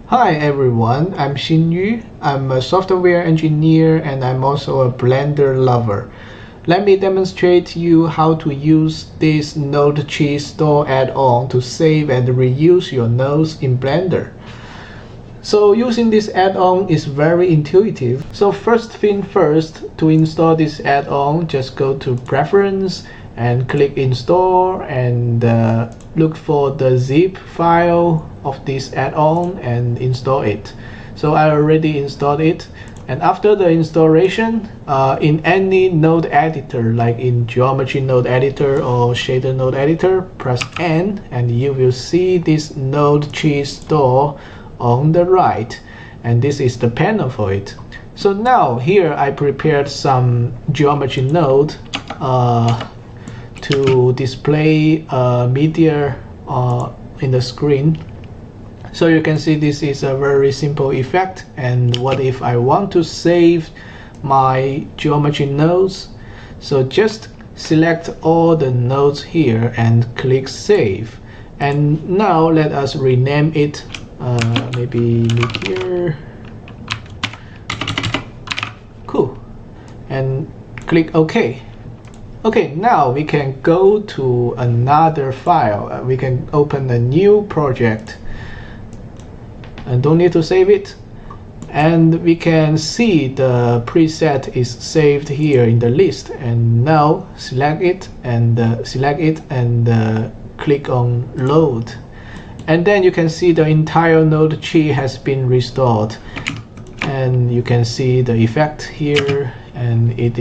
Hi everyone, I'm Xinyu. I'm a software engineer and I'm also a Blender lover. Let me demonstrate to you how to use this NodeTreeStore add-on to save and reuse your nodes in Blender. So using this add-on is very intuitive. So first thing first, to install this add-on, just go to Preference and click Install and look for the zip file of this add-on and install it. So I already installed it. And after the installation, in any node editor, like in geometry node editor or shader node editor, press N and you will see this NodeTreeStore on the right, and this is the panel for it. So now here I prepared some geometry node to display media in the screen. So you can see this is a very simple effect. And what if I want to save my geometry nodes? So just select all the nodes here and click save. And now let us rename it, maybe meteor. Cool. And click OK. Okay, now we can go to another file. We can open a new project. And don't need to save it, and we can see the preset is saved here in the list. And now select it and click on load, and then you can see the entire node tree has been restored. And you can see the effect here, and it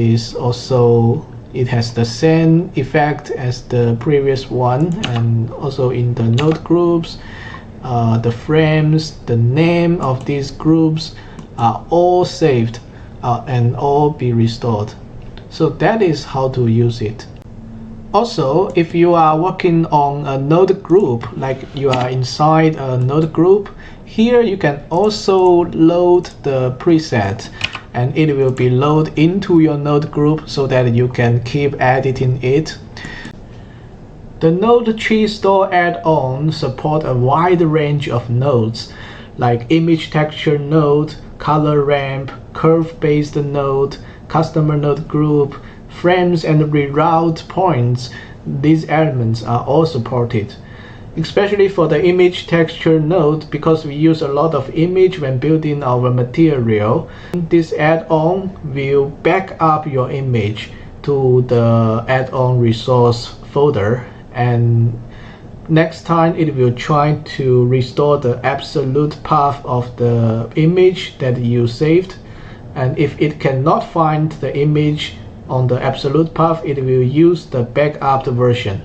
has the same effect as the previous one, and also in the node groups. The frames, the name of these groups are all saved and all be restored. So that is how to use it. Also, if you are working on a node group, like you are inside a node group, here you can also load the preset, and it will be loaded into your node group so that you can keep editing it. The NodeTreeStore add-on supports a wide range of nodes, like image texture node, color ramp, curve-based node, customer node group, frames and reroute points. These elements are all supported, especially for the image texture node, because we use a lot of image when building our material. This add-on will back up your image to the add-on resource folder, and next time it will try to restore the absolute path of the image that you saved. And if it cannot find the image on the absolute path, it will use the backup version.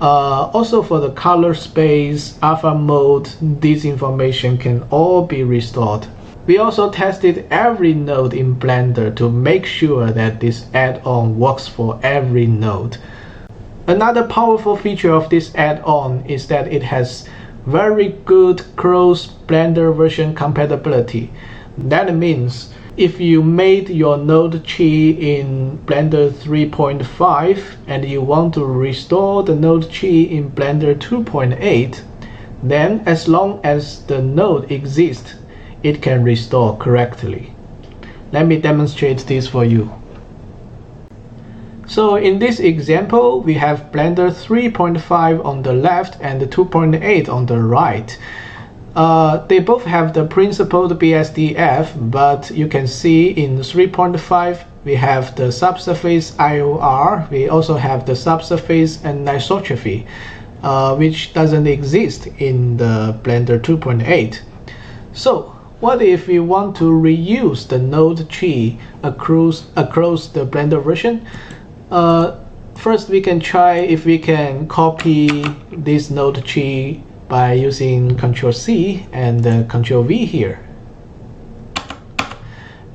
Also for the color space, alpha mode, this information can all be restored. We also tested every node in Blender to make sure that this add-on works for every node. Another powerful feature of this add-on is that it has very good cross Blender version compatibility. That means if you made your node tree in Blender 3.5 and you want to restore the node tree in Blender 2.8, then as long as the node exists, it can restore correctly. Let me demonstrate this for you. So in this example, we have Blender 3.5 on the left and 2.8 on the right. They both have the principled BSDF, but you can see in 3.5 we have the subsurface IOR. We also have the subsurface anisotropy, which doesn't exist in the Blender 2.8. So what if we want to reuse the node tree across the Blender version? First, we can try if we can copy this node tree by using Ctrl+C and Ctrl+V here.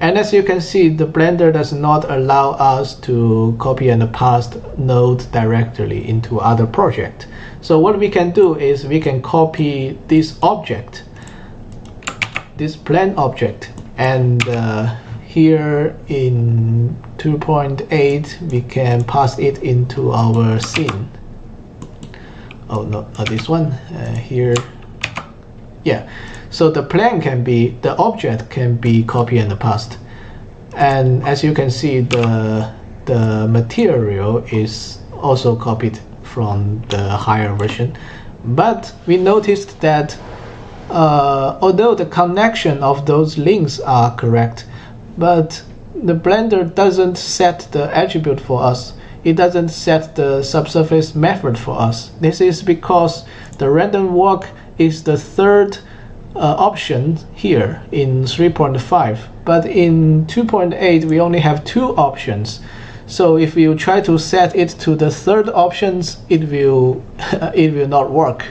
And as you can see, the Blender does not allow us to copy and paste node directly into other project. So what we can do is we can copy this object, this plane object, and here in 2.8 we can pass it into our scene. Oh no, not this one. Here Yeah, so the object can be copied and passed. And as you can see, the material is also copied from the higher version. But we noticed that although the connection of those links are correct, but the Blender doesn't set the attribute for us. It doesn't set the subsurface method for us. This is because the random walk is the third option here in 3.5, but in 2.8 we only have two options. So if you try to set it to the third options, it will it will not work.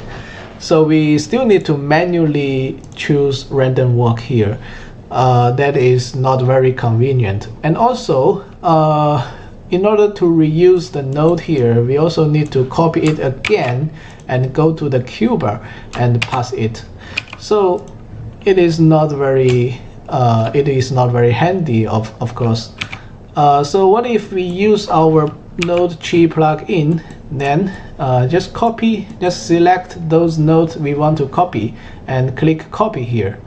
So we still need to manually choose random walk here. That is not very convenient. And also, in order to reuse the node here, we also need to copy it again and go to the cuber and pass it. So it is not very handy, of course. So what if we use our NodeTree plugin? Then just select those nodes we want to copy and click copy here.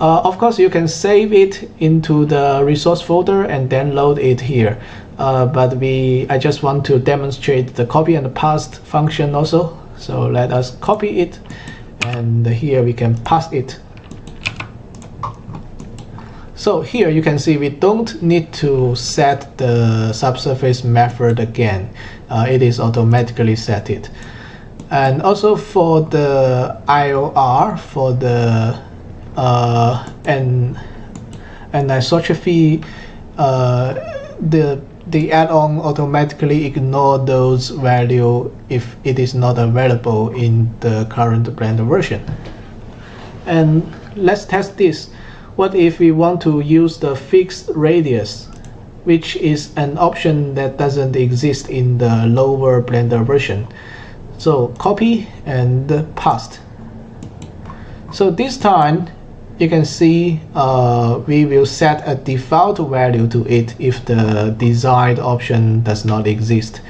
Of course, you can save it into the resource folder and then load it here. But I just want to demonstrate the copy and paste function also. So let us copy it, and here we can pass it. So here you can see we don't need to set the subsurface method again. It is automatically set it. And also for the IOR, for the anisotropy, the add-on automatically ignore those values if it is not available in the current Blender version. And let's test this. What if we want to use the fixed radius, which is an option that doesn't exist in the lower Blender version? So copy and paste. So this time you can see we will set a default value to it if the desired option does not exist.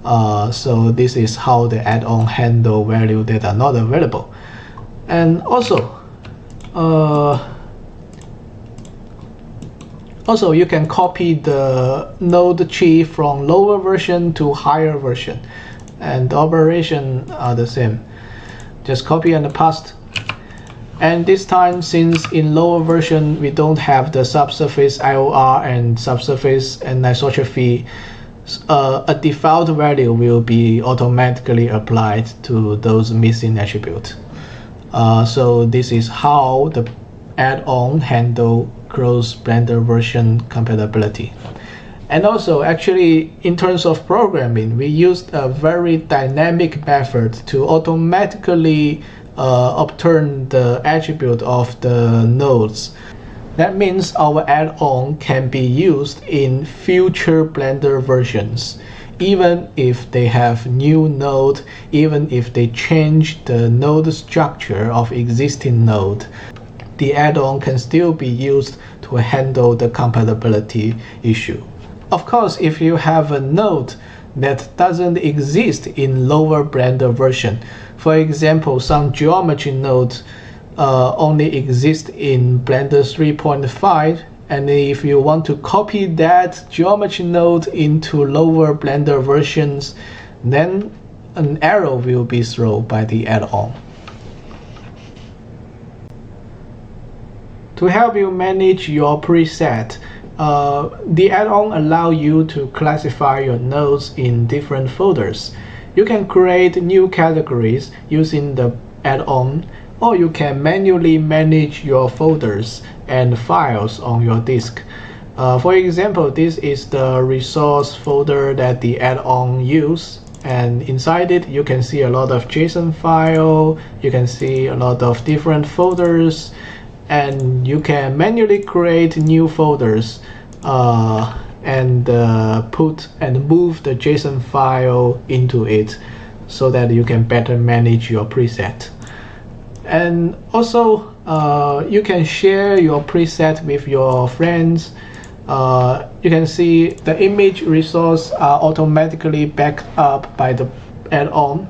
So this is how the add-on handle values that are not available. And also you can copy the node tree from lower version to higher version, and the operations are the same. Just copy and paste. And this time, since in lower version we don't have the subsurface IOR and subsurface anisotropy, a default value will be automatically applied to those missing attributes. So this is how the add-on handle cross Blender version compatibility. And also, actually, in terms of programming, we used a very dynamic method to automatically upturn the attribute of the nodes. That means our add-on can be used in future Blender versions, even if they have new node, even if they change the node structure of existing node. The add-on can still be used to handle the compatibility issue. Of course, if you have a node that doesn't exist in lower Blender version, for example, some geometry nodes only exist in Blender 3.5, and if you want to copy that geometry node into lower Blender versions, then an error will be thrown by the add-on. To help you manage your preset, the add-on allows you to classify your nodes in different folders. You can create new categories using the add-on, or you can manually manage your folders and files on your disk. For example, this is the resource folder that the add-on uses, and inside it you can see a lot of JSON file, you can see a lot of different folders, and you can manually create new folders and put and move the JSON file into it so that you can better manage your preset. And also you can share your preset with your friends. You can see the image resource are automatically backed up by the add-on.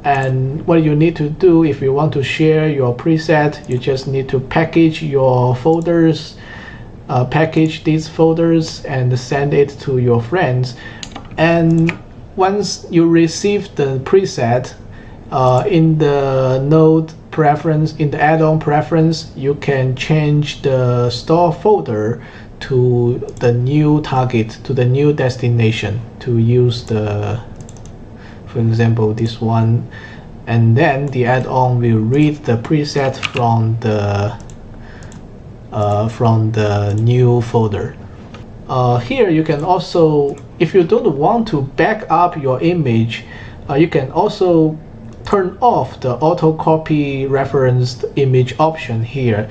And what you need to do if you want to share your preset, you just need to package your folders, package these folders and send it to your friends. And once you receive the preset, in the node preference, in the add-on preference, you can change the store folder to the new target, to the new destination, to use the, for example, this one, and then the add-on will read the preset from the new folder. Here you can also, if you don't want to back up your image, you can also turn off the auto copy referenced image option here.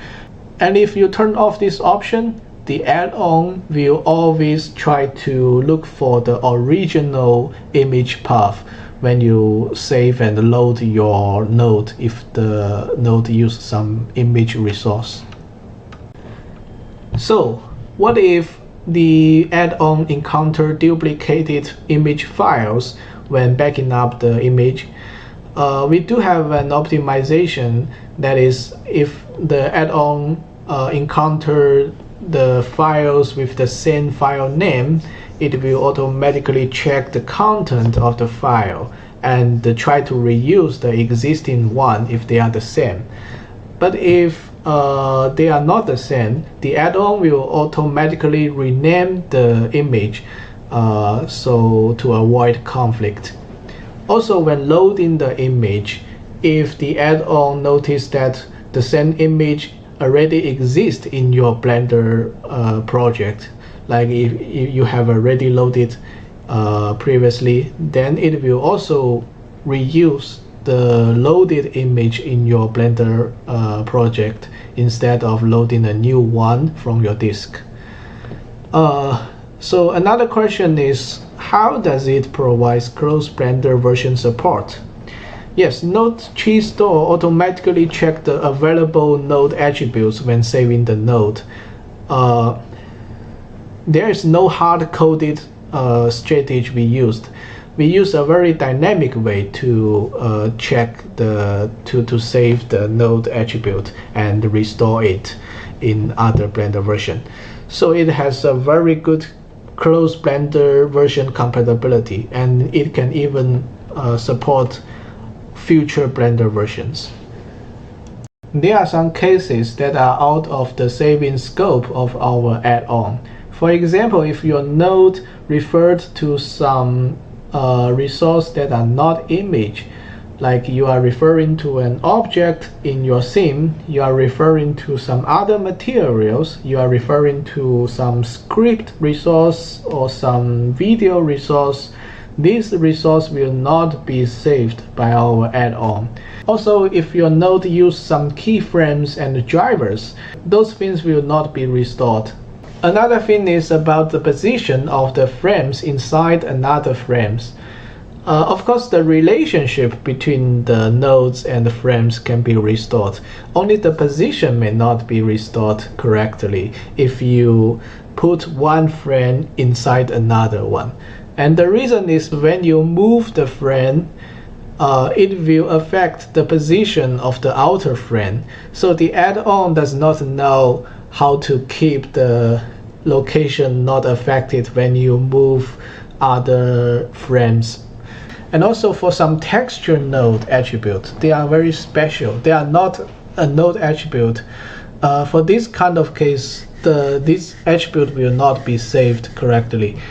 And if you turn off this option, the add-on will always try to look for the original image path when you save and load your node if the node uses some image resource. So what if the add-on encounter duplicated image files when backing up the image? We do have an optimization, that is, if the add-on encounter the files with the same file name, it will automatically check the content of the file and try to reuse the existing one if they are the same. But if they are not the same, the add-on will automatically rename the image so to avoid conflict. Also, when loading the image, if the add-on notices that the same image already exists in your Blender project, like if you have already loaded previously, then it will also reuse the loaded image in your Blender project instead of loading a new one from your disk. So another question is, how does it provide closed Blender version support? Yes, NodeTreeStore automatically checks the available node attributes when saving the node. There is no hard-coded strategy we used. We use a very dynamic way to check to save the node attribute and restore it in other Blender version. So it has a very good closed Blender version compatibility, and it can even support future Blender versions. There are some cases that are out of the saving scope of our add-on. For example, if your node referred to some resource that are not image, like you are referring to an object in your sim, you are referring to some other materials, you are referring to some script resource or some video resource, this resource will not be saved by our add-on. Also, if your node uses some keyframes and drivers, those things will not be restored. Another thing is about the position of the frames inside another frames. Of course, the relationship between the nodes and the frames can be restored. Only the position may not be restored correctly if you put one frame inside another one. And the reason is when you move the frame, it will affect the position of the outer frame. So the add-on does not know how to keep the location not affected when you move other frames. And also for some texture node attributes, they are very special. They are not a node attribute. For this kind of case, this attribute will not be saved correctly.